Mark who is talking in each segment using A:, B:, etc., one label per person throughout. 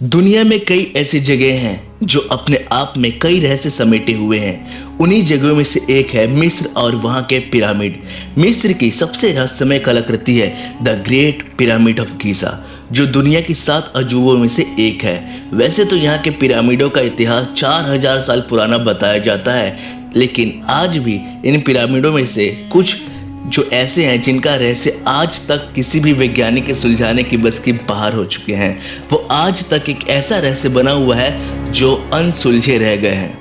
A: दुनिया में कई ऐसी जगह हैं जो अपने आप में कई रहस्य समेटे हुए हैं। उन्हीं जगहों में से एक है मिस्र और वहाँ के पिरामिड। मिस्र की सबसे रहस्यमय कलाकृति है the great pyramid of Giza, जो दुनिया की 7 अजूबों में से एक है। वैसे तो यहाँ के पिरामिडों का इतिहास 4000 साल पुराना बताया जाता है, लेकिन आज भी इन पिरामिडों में से कुछ जो ऐसे हैं जिनका रहस्य आज तक किसी भी वैज्ञानिक के सुलझाने की बस की बाहर हो चुके हैं। वो आज तक एक ऐसा रहस्य बना हुआ है जो अनसुलझे रह गए हैं।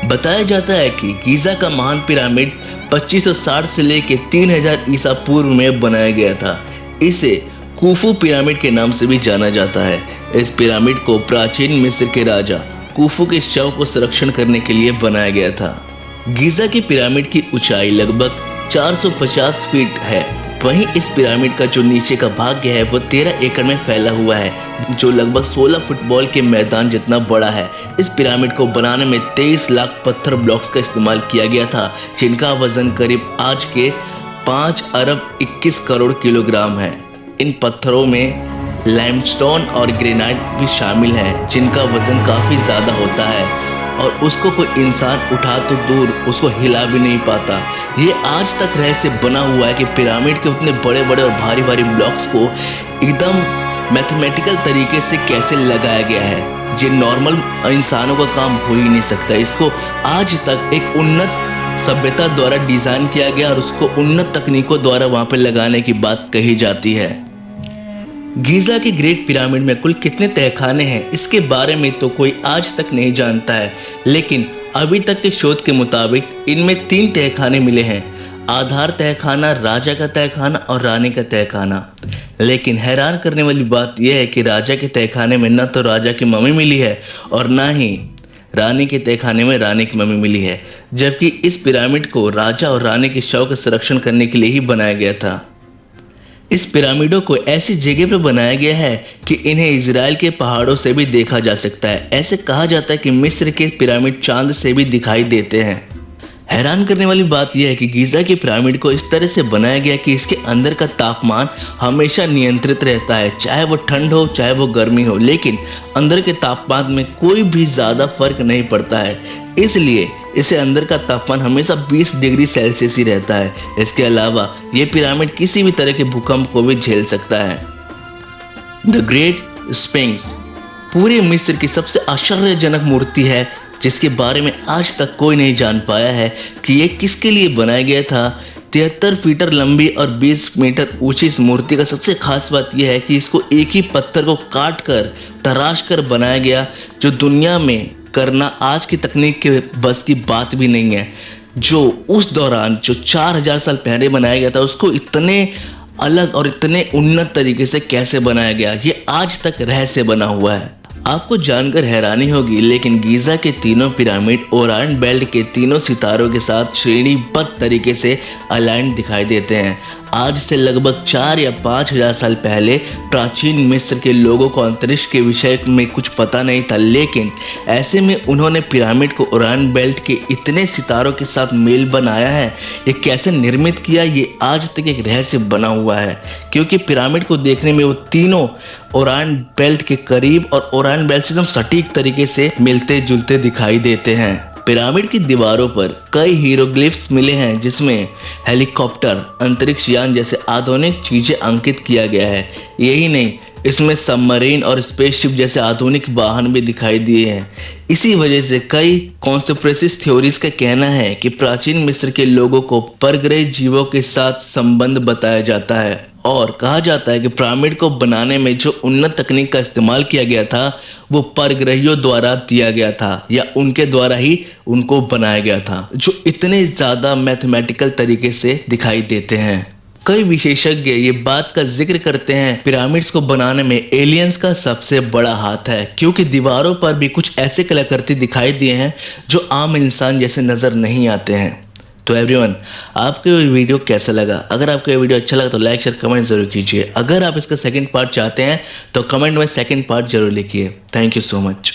A: बताया जाता है कि गीज़ा का महान पिरामिड 2560 से लेकर 3000 ईसा पूर्व में बनाया गया था। इसे कुफू पिरामिड के नाम से भी जाना जाता है। इस पिरामिड को प्राचीन मिस्र के राजा कुफू के शव को संरक्षण करने के लिए बनाया गया था। गीज़ा की पिरामिड की ऊंचाई लगभग 450 फीट है। वहीं इस पिरामिड का जो नीचे का भाग है वो 13 एकड़ में फैला हुआ है, जो लगभग 16 फुटबॉल के मैदान जितना बड़ा है। इस पिरामिड को बनाने में 23 लाख पत्थर ब्लॉक्स का इस्तेमाल किया गया था, जिनका वजन करीब आज के 5 अरब 21 करोड़ किलोग्राम है। इन पत्थरों में लाइमस्टोन और ग्रेनाइट भी शामिल है, जिनका वजन काफ़ी ज़्यादा होता है और उसको कोई इंसान उठा तो दूर उसको हिला भी नहीं पाता। ये आज तक रहस्य बना हुआ है कि पिरामिड के उतने बड़े बड़े और भारी भारी ब्लॉक्स को एकदम मैथमेटिकल तरीके से कैसे लगाया गया है, जिन नॉर्मल इंसानों का काम हो ही नहीं सकता। इसको आज तक एक उन्नत सभ्यता द्वारा डिज़ाइन किया गया और उसको उन्नत तकनीकों द्वारा वहाँ पर लगाने की बात कही जाती है। गीज़ा के ग्रेट पिरामिड में कुल कितने तहखाने हैं, इसके बारे में तो कोई आज तक नहीं जानता है, लेकिन अभी तक के शोध के मुताबिक इनमें 3 तहखाने मिले हैं। आधार तहखाना, राजा का तहखाना और रानी का तहखाना। लेकिन हैरान करने वाली बात यह है कि राजा के तहखाने में न तो राजा की मम्मी मिली है और ना ही रानी के तहखाने में रानी की मम्मी मिली है, जबकि इस पिरामिड को राजा और रानी के शव का संरक्षण करने के लिए ही बनाया गया था। इस पिरामिडों को ऐसी जगह पर बनाया गया है कि इन्हें इजराइल के पहाड़ों से भी देखा जा सकता है। ऐसे कहा जाता है कि मिस्र के पिरामिड चांद से भी दिखाई देते हैं। हैरान करने वाली बात यह है कि गीज़ा के पिरामिड को इस तरह से बनाया गया कि इसके अंदर का तापमान हमेशा नियंत्रित रहता है, चाहे वो ठंड हो चाहे वो गर्मी हो, लेकिन अंदर के तापमान में कोई भी ज़्यादा फर्क नहीं पड़ता है। इसलिए इसे अंदर का तापमान हमेशा 20 डिग्री सेल्सियस ही रहता है। इसके अलावा ये पिरामिड किसी भी तरह के भूकंप को भी झेल सकता है। द ग्रेट स्फिंक्स पूरे मिस्र की सबसे आश्चर्यजनक मूर्ति है, जिसके बारे में आज तक कोई नहीं जान पाया है कि ये किसके लिए बनाया गया था। 73 फीट लंबी और 20 मीटर ऊंची इस मूर्ति का सबसे खास बात यह है कि इसको एक ही पत्थर को काट कर तराश कर बनाया गया, जो दुनिया में करना आज की तकनीक के बस की बात भी नहीं है। जो उस दौरान जो 4000 साल पहले बनाया गया था, उसको इतने अलग और इतने उन्नत तरीके से कैसे बनाया गया, ये आज तक रहस्य बना हुआ है। आपको जानकर हैरानी होगी, लेकिन गीज़ा के तीनों पिरामिड ओरायन बेल्ट के तीनों सितारों के साथ श्रेणीबद्ध तरीके से अलाइन दिखाई देते हैं। आज से लगभग 4 या 5000 साल पहले प्राचीन मिस्र के लोगों को अंतरिक्ष के विषय में कुछ पता नहीं था, लेकिन ऐसे में उन्होंने पिरामिड को ओरायन बेल्ट के इतने सितारों के साथ मेल बनाया है। ये कैसे निर्मित किया, ये आज तक एक रहस्य बना हुआ है, क्योंकि पिरामिड को देखने में वो तीनों ओरायन बेल्ट के करीब और ओरायन बेल्ट से एकदम सटीक तरीके से मिलते जुलते दिखाई देते हैं। पिरामिड की दीवारों पर कई हीरोग्लिफ्स मिले हैं, जिसमें हेलीकॉप्टर, अंतरिक्ष यान जैसे आधुनिक चीजें अंकित किया गया है। यही नहीं, इसमें सबमरीन और स्पेसशिप जैसे आधुनिक वाहन भी दिखाई दिए हैं। इसी वजह से कई कॉन्स्पिरेसी थ्योरीज का कहना है कि प्राचीन मिस्र के लोगों को परग्रही जीवों के साथ संबंध बताया जाता है और कहा जाता है कि पिरामिड को बनाने में जो उन्नत तकनीक का इस्तेमाल किया गया था वो परग्रहियों द्वारा दिया गया था या उनके द्वारा ही उनको बनाया गया था, जो इतने ज़्यादा मैथमेटिकल तरीके से दिखाई देते हैं। कई विशेषज्ञ ये बात का जिक्र करते हैं पिरामिड्स को बनाने में एलियंस का सबसे बड़ा हाथ है, क्योंकि दीवारों पर भी कुछ ऐसे कलाकृति दिखाई दिए हैं जो आम इंसान जैसे नज़र नहीं आते हैं। तो एवरीवन, आपको ये वीडियो कैसा लगा? अगर आपको ये वीडियो अच्छा लगा तो लाइक शेयर कमेंट जरूर कीजिए। अगर आप इसका सेकंड पार्ट चाहते हैं तो कमेंट में सेकंड पार्ट जरूर लिखिए। Thank you so much.